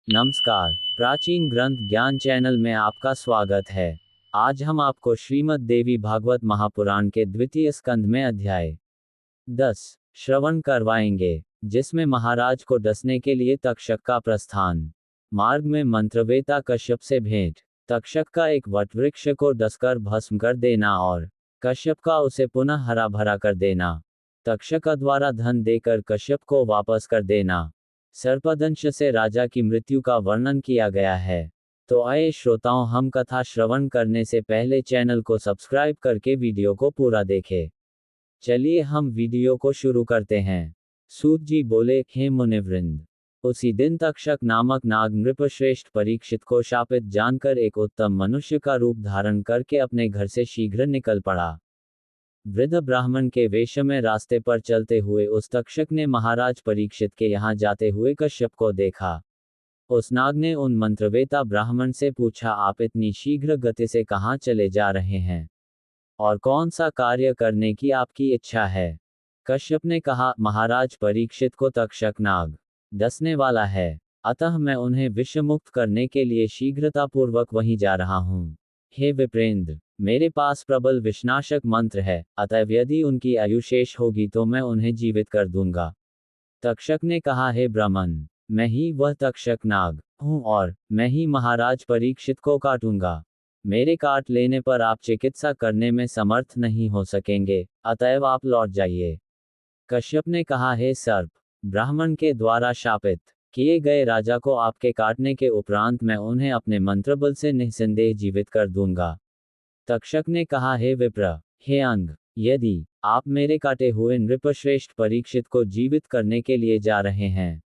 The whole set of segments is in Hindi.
नमस्कार। प्राचीन ग्रंथ ज्ञान चैनल में आपका स्वागत है। आज हम आपको श्रीमद् देवी भागवत महापुराण के द्वितीय स्कंध में अध्याय 10 श्रवण करवाएंगे, जिसमें महाराज को डसने के लिए तक्षक का प्रस्थान। मार्ग में मंत्रवेता कश्यप से भेंट। तक्षक का एक वटवृक्ष को डसकर भस्म कर देना और कश्यप का उसे पुनः हरा भरा कर देना। तक्षक द्वारा धन देकर कश्यप को वापस कर देना। सर्पदंश से राजा की मृत्यु का वर्णन किया गया है। तो आइए श्रोताओं, हम कथा श्रवण करने से पहले चैनल को सब्सक्राइब करके वीडियो को पूरा देखें। चलिए हम वीडियो को शुरू करते हैं। सूत जी बोले, हे मुनिवृंद, उसी दिन तक्षक नामक नाग नृपश्रेष्ठ परीक्षित को शापित जानकर एक उत्तम मनुष्य का रूप धारण करके अपने घर से शीघ्र निकल पड़ा। वृद्ध ब्राह्मण के वेश में रास्ते पर चलते हुए उस तक्षक ने महाराज परीक्षित के यहाँ जाते हुए कश्यप को देखा। उस नाग ने उन मंत्रवेता ब्राह्मण से पूछा, आप इतनी शीघ्र गति से कहाँ चले जा रहे हैं और कौन सा कार्य करने की आपकी इच्छा है? कश्यप ने कहा, महाराज परीक्षित को तक्षक नाग डसने वाला है, अतः मैं उन्हें विषमुक्त करने के लिए शीघ्रतापूर्वक वहीं जा रहा हूँ। हे विप्रेंद्र, मेरे पास प्रबल विषनाशक मंत्र है, अतएव यदि उनकी आयु शेष होगी तो मैं उन्हें जीवित कर दूंगा। तक्षक ने कहा, हे ब्राह्मण, मैं ही वह तक्षक नाग हूँ और मैं ही महाराज परीक्षित को काटूंगा। मेरे काट लेने पर आप चिकित्सा करने में समर्थ नहीं हो सकेंगे, अतएव आप लौट जाइए। कश्यप ने कहा, हे सर्प, ब्राह्मण के द्वारा शापित किए गए राजा को आपके काटने के उपरांत मैं उन्हें अपने मंत्रबल से निस्संदेह जीवित कर दूंगा। तक्षक ने कहा, हे विप्र, हे अंग, यदि आप मेरे काटे हुए नृपश्रेष्ठ परीक्षित को जीवित करने के लिए जा रहे हैं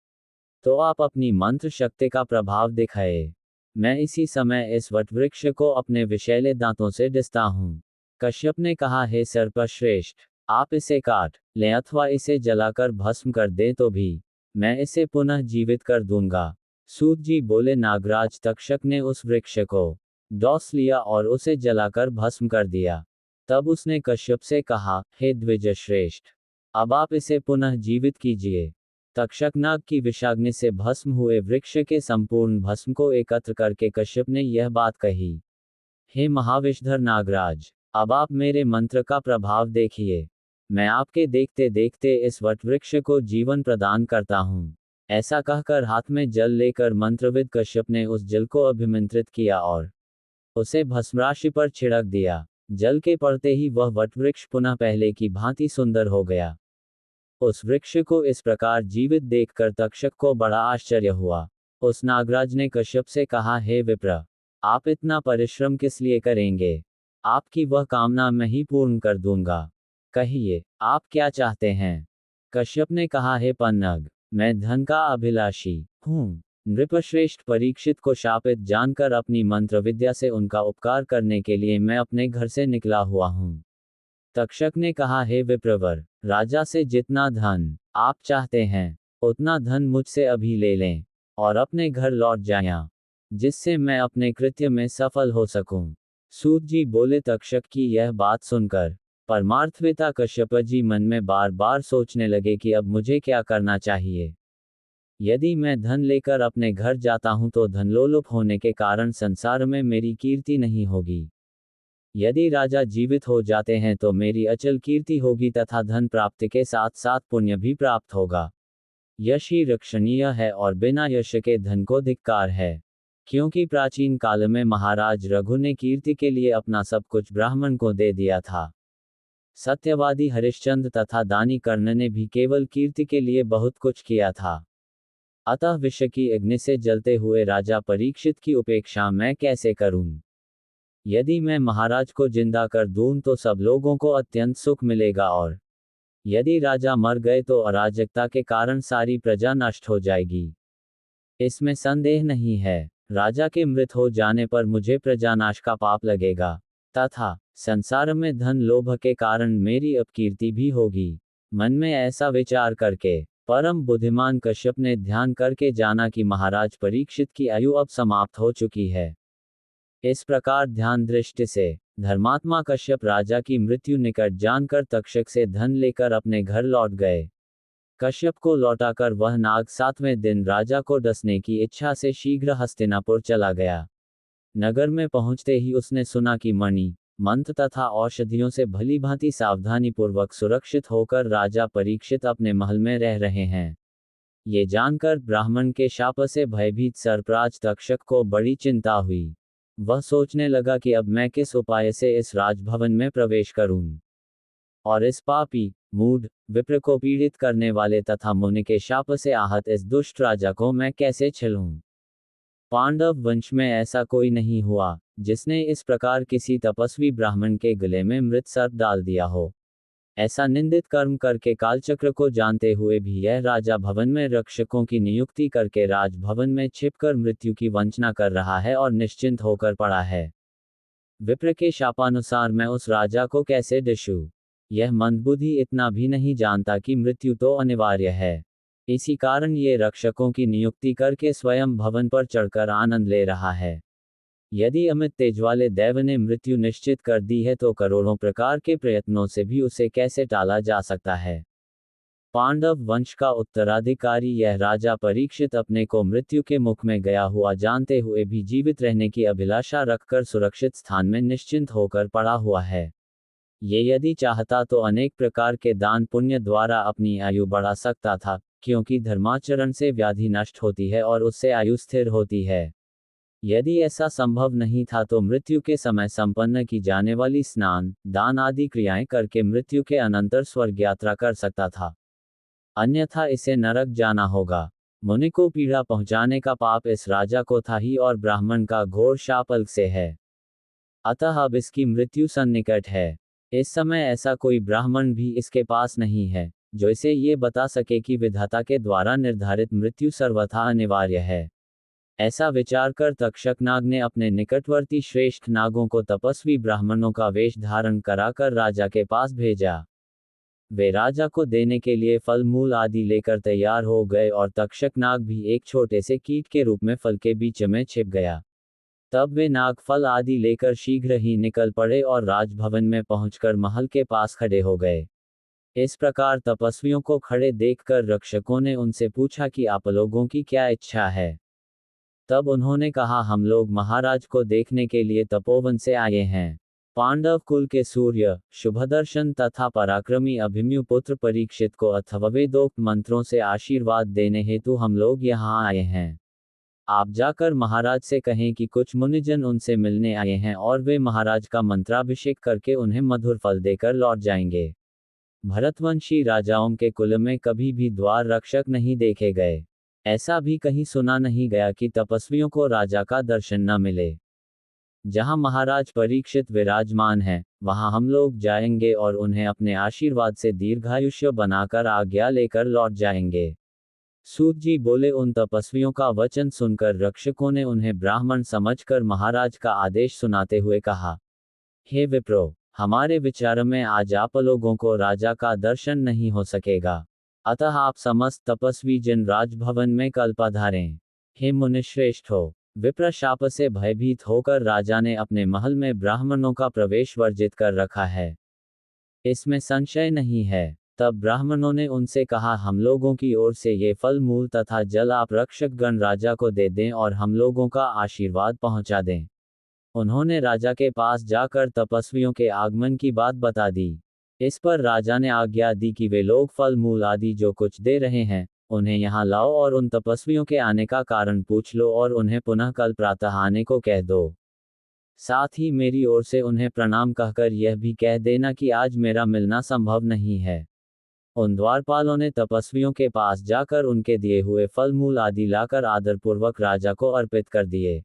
तो आप अपनी मंत्र शक्ति का प्रभाव दिखाए। मैं इसी समय इस वटवृक्ष को अपने विषैले दांतों से डसता हूँ। कश्यप ने कहा, हे सर्पश्रेष्ठ, आप इसे काट लें अथवा इसे जलाकर भस्म कर दें तो भी मैं इसे पुनः जीवित कर दूंगा। सूत जी बोले, नागराज, तक्षक ने उस वृक्ष को डॉस लिया और उसे जलाकर भस्म कर दिया। तब उसने कश्यप से कहा, हे द्विजश्रेष्ठ, अब आप इसे पुनः जीवित कीजिए। तक्षक नाग की विषाग्नि से भस्म हुए वृक्ष के संपूर्ण भस्म को एकत्र करके कश्यप ने यह बात कही, हे महाविषधर नागराज, अब आप मेरे मंत्र का प्रभाव देखिए। मैं आपके देखते देखते इस वटवृक्ष को जीवन प्रदान करता हूँ। ऐसा कहकर हाथ में जल लेकर मंत्रविद कश्यप ने उस जल को अभिमंत्रित किया और उसे भस्मराशि पर छिड़क दिया। जल के पड़ते ही वह वटवृक्ष पुनः पहले की भांति सुंदर हो गया। उस वृक्ष को इस प्रकार जीवित देखकर तक्षक को बड़ा आश्चर्य हुआ। उस नागराज ने कश्यप से कहा, हे विप्र, आप इतना परिश्रम किस लिए करेंगे? आपकी वह कामना मैं ही पूर्ण कर दूंगा। कहिए, आप क्या चाहते हैं? कश्यप ने कहा, हे पन्नग, मैं धन का अभिलाषी हूँ। नृपश्रेष्ठ परीक्षित को शापित जानकर अपनी मंत्र विद्या से उनका उपकार करने के लिए मैं अपने घर से निकला हुआ हूँ। तक्षक ने कहा, हे विप्रवर, राजा से जितना धन आप चाहते हैं उतना धन मुझसे अभी ले लें और अपने घर लौट जाएं, जिससे मैं अपने कृत्य में सफल हो सकूं। सूत जी बोले, तक्षक की यह बात सुनकर परमार्थवेता कश्यप जी मन में बार बार सोचने लगे कि अब मुझे क्या करना चाहिए। यदि मैं धन लेकर अपने घर जाता हूं तो धनलोलुप होने के कारण संसार में मेरी कीर्ति नहीं होगी। यदि राजा जीवित हो जाते हैं तो मेरी अचल कीर्ति होगी तथा धन प्राप्ति के साथ साथ पुण्य भी प्राप्त होगा। यश ही रक्षणीय है और बिना यश के धन को धिक्कार है। क्योंकि प्राचीन काल में महाराज रघु ने कीर्ति के लिए अपना सब कुछ ब्राह्मण को दे दिया था। सत्यवादी हरिश्चंद्र तथा दानी कर्ण ने भी केवल कीर्ति के लिए बहुत कुछ किया था। अतः विष की अग्नि से जलते हुए राजा परीक्षित की उपेक्षा मैं कैसे करूं? यदि मैं महाराज को जिंदा कर दूं तो सब लोगों को अत्यंत सुख मिलेगा और यदि राजा मर गए तो अराजकता के कारण सारी प्रजा नष्ट हो जाएगी। इसमें संदेह नहीं है। राजा के मृत हो जाने पर मुझे प्रजानाश का पाप लगेगा तथा संसार में धन लोभ के कारण मेरी अपकीर्ति भी होगी। मन में ऐसा विचार करके परम बुद्धिमान कश्यप ने ध्यान करके जाना कि महाराज परीक्षित की आयु अब समाप्त हो चुकी है। इस प्रकार ध्यान दृष्टि से धर्मात्मा कश्यप राजा की मृत्यु निकट जानकर तक्षक से धन लेकर अपने घर लौट गए। कश्यप को लौटाकर वह नाग 7वें दिन राजा को डसने की इच्छा से शीघ्र हस्तिनापुर चला गया। नगर में पहुंचते ही उसने सुना कि मणि, मंत्र तथा औषधियों से भली भांति सावधानीपूर्वक सुरक्षित होकर राजा परीक्षित अपने महल में रह रहे हैं। ये जानकर ब्राह्मण के शाप से भयभीत सर्पराज तक्षक को बड़ी चिंता हुई। वह सोचने लगा कि अब मैं किस उपाय से इस राजभवन में प्रवेश करूं और इस पापी, मूढ़, विप्र को पीड़ित करने वाले तथा मुनि के शाप से आहत इस दुष्ट राजा को मैं कैसे छलूं। पांडव वंश में ऐसा कोई नहीं हुआ जिसने इस प्रकार किसी तपस्वी ब्राह्मण के गले में मृत सर्प डाल दिया हो। ऐसा निंदित कर्म करके कालचक्र को जानते हुए भी यह राजा भवन में रक्षकों की नियुक्ति करके राजभवन में छिपकर मृत्यु की वंचना कर रहा है और निश्चिंत होकर पड़ा है। विप्र के शापानुसार मैं उस राजा को कैसे डसूं? यह मंदबुद्धि इतना भी नहीं जानता कि मृत्यु तो अनिवार्य है। इसी कारण ये रक्षकों की नियुक्ति करके स्वयं भवन पर चढ़कर आनंद ले रहा है। यदि अमित तेज वाले दैव ने मृत्यु निश्चित कर दी है तो करोड़ों प्रकार के प्रयत्नों से भी उसे कैसे टाला जा सकता है। पांडव वंश का उत्तराधिकारी यह राजा परीक्षित अपने को मृत्यु के मुख में गया हुआ जानते हुए भी जीवित रहने की अभिलाषा रखकर सुरक्षित स्थान में निश्चिंत होकर पड़ा हुआ है। ये यदि चाहता तो अनेक प्रकार के दान पुण्य द्वारा अपनी आयु बढ़ा सकता था, क्योंकि धर्माचरण से व्याधि नष्ट होती है और उससे आयु स्थिर होती है। यदि ऐसा संभव नहीं था तो मृत्यु के समय संपन्न की जाने वाली स्नान, दान आदि क्रियाएं करके मृत्यु के अनंतर स्वर्ग यात्रा कर सकता था। अन्यथा इसे नरक जाना होगा। मुनि को पीड़ा पहुंचाने का पाप इस राजा को था ही और ब्राह्मण का घोर शाप अलग से है। अतः अब इसकी मृत्यु सन्निकट है। इस समय ऐसा कोई ब्राह्मण भी इसके पास नहीं है जो इसे ये बता सके कि विधाता के द्वारा निर्धारित मृत्यु सर्वथा अनिवार्य है। ऐसा विचार कर तक्षक नाग ने अपने निकटवर्ती श्रेष्ठ नागों को तपस्वी ब्राह्मणों का वेश धारण कराकर राजा के पास भेजा। वे राजा को देने के लिए फल मूल आदि लेकर तैयार हो गए और तक्षक नाग भी एक छोटे से कीट के रूप में फल के बीच में छिप गया। तब वे नाग फल आदि लेकर शीघ्र ही निकल पड़े और राजभवन में पहुंचकर महल के पास खड़े हो गए। इस प्रकार तपस्वियों को खड़े देखकर रक्षकों ने उनसे पूछा कि आप लोगों की क्या इच्छा है। तब उन्होंने कहा, हम लोग महाराज को देखने के लिए तपोवन से आए हैं। पांडव कुल के सूर्य, शुभदर्शन तथा पराक्रमी अभिमन्यु पुत्र परीक्षित को अथवा वेदोक्त मंत्रों से आशीर्वाद देने हेतु हम लोग यहाँ आए हैं। आप जाकर महाराज से कहें कि कुछ मुनिजन उनसे मिलने आए हैं और वे महाराज का मंत्राभिषेक करके उन्हें मधुर फल देकर लौट जाएंगे। भरतवंशी राजाओं के कुल में कभी भी द्वार रक्षक नहीं देखे गए। ऐसा भी कहीं सुना नहीं गया कि तपस्वियों को राजा का दर्शन न मिले। जहां महाराज परीक्षित विराजमान हैं, वहां हम लोग जाएंगे और उन्हें अपने आशीर्वाद से दीर्घायुष्य बनाकर आज्ञा लेकर लौट जाएंगे। सूत जी बोले। उन तपस्वियों का वचन सुनकर रक्षकों ने उन्हें ब्राह्मण समझकर महाराज का आदेश सुनाते हुए कहा, हे विप्रो, हमारे विचार में आज आप लोगों को राजा का दर्शन नहीं हो सकेगा। अतः आप समस्त तपस्वी जन राजभवन में कल पधारें। हे मुनिश्रेष्ठ हो, विप्र शाप से भयभीत होकर राजा ने अपने महल में ब्राह्मणों का प्रवेश वर्जित कर रखा है, इसमें संशय नहीं है। तब ब्राह्मणों ने उनसे कहा, हम लोगों की ओर से ये फल मूल तथा जल आप रक्षक गण राजा को दे दें और हम लोगों का आशीर्वाद पहुंचा दें। उन्होंने राजा के पास जाकर तपस्वियों के आगमन की बात बता दी। इस पर राजा ने आज्ञा दी कि वे लोग फल मूल आदि जो कुछ दे रहे हैं उन्हें यहाँ लाओ और उन तपस्वियों के आने का कारण पूछ लो और उन्हें पुनः कल प्रातः आने को कह दो। साथ ही मेरी ओर से उन्हें प्रणाम कहकर यह भी कह देना कि आज मेरा मिलना संभव नहीं है। उन द्वारपालों ने तपस्वियों के पास जाकर उनके दिए हुए फल मूल आदि लाकर आदरपूर्वक राजा को अर्पित कर दिए।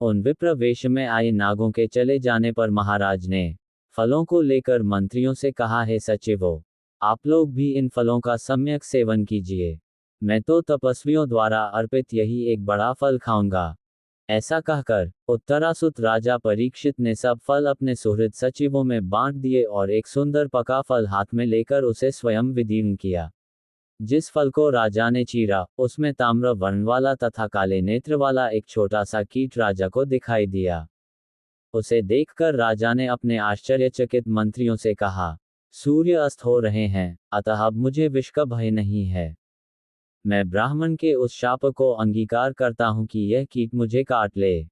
उन विप्र वेश में आए नागों के चले जाने पर महाराज ने फलों को लेकर मंत्रियों से कहा, है सचिवों, आप लोग भी इन फलों का सम्यक सेवन कीजिए। मैं तो तपस्वियों द्वारा अर्पित यही एक बड़ा फल खाऊंगा। ऐसा कहकर उत्तरासुत राजा परीक्षित ने सब फल अपने सुहृद सचिवों में बांट दिए और एक सुंदर पका फल हाथ में लेकर उसे स्वयं विदीर्ण किया। जिस फल को राजा ने चीरा उसमें ताम्र वर्ण वाला तथा काले नेत्र वाला एक छोटा सा कीट राजा को दिखाई दिया। उसे देखकर राजा ने अपने आश्चर्यचकित मंत्रियों से कहा, सूर्य अस्त हो रहे हैं, अतः अब मुझे विष का भय नहीं है। मैं ब्राह्मण के उस शाप को अंगीकार करता हूं कि यह कीट मुझे काट ले।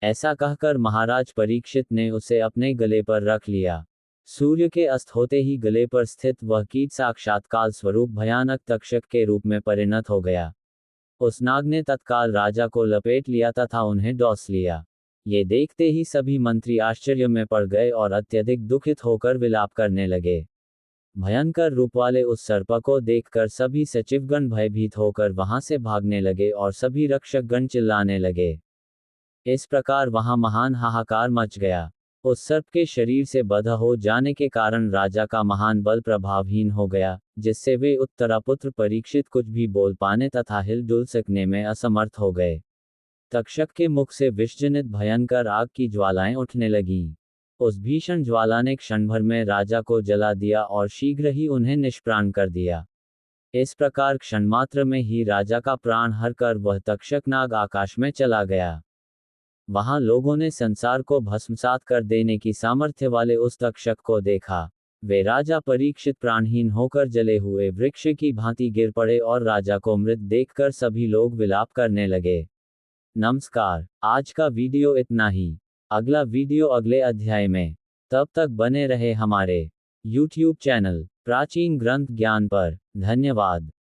ऐसा कहकर महाराज परीक्षित ने उसे अपने गले पर रख लिया। सूर्य के अस्त होते ही गले पर स्थित वह कीट साक्षात काल स्वरूप भयानक तक्षक के रूप में परिणत हो गया। उस नाग ने तत्काल राजा को लपेट लिया तथा उन्हें डॉस लिया। ये देखते ही सभी मंत्री आश्चर्य में पड़ गए और अत्यधिक दुखित होकर विलाप करने लगे। भयंकर रूप वाले उस सर्प को देखकर सभी सचिवगण भयभीत होकर वहां से भागने लगे और सभी रक्षकगण चिल्लाने लगे। इस प्रकार वहां महान हाहाकार मच गया। उस सर्प के शरीर से बंधा हो जाने के कारण राजा का महान बल प्रभावहीन हो गया, जिससे वे उत्तरापुत्र परीक्षित कुछ भी बोल पाने तथा हिलडुल सकने में असमर्थ हो गए। तक्षक के मुख से विषजनित भयंकर आग की ज्वालाएं उठने लगीं। उस भीषण ज्वाला ने क्षण भर में राजा को जला दिया और शीघ्र ही उन्हें निष्प्राण कर दिया। इस प्रकार क्षणमात्र में ही राजा का प्राण हरकर वह तक्षक नाग आकाश में चला गया। वहां लोगों ने संसार को भस्मसात कर देने की सामर्थ्य वाले उस तक्षक को देखा। वे राजा परीक्षित प्राणहीन होकर जले हुए वृक्ष की भांति गिर पड़े और राजा को मृत देखकर सभी लोग विलाप करने लगे। नमस्कार, आज का वीडियो इतना ही। अगला वीडियो अगले अध्याय में। तब तक बने रहे हमारे YouTube चैनल प्राचीन ग्रंथ ज्ञान पर। धन्यवाद।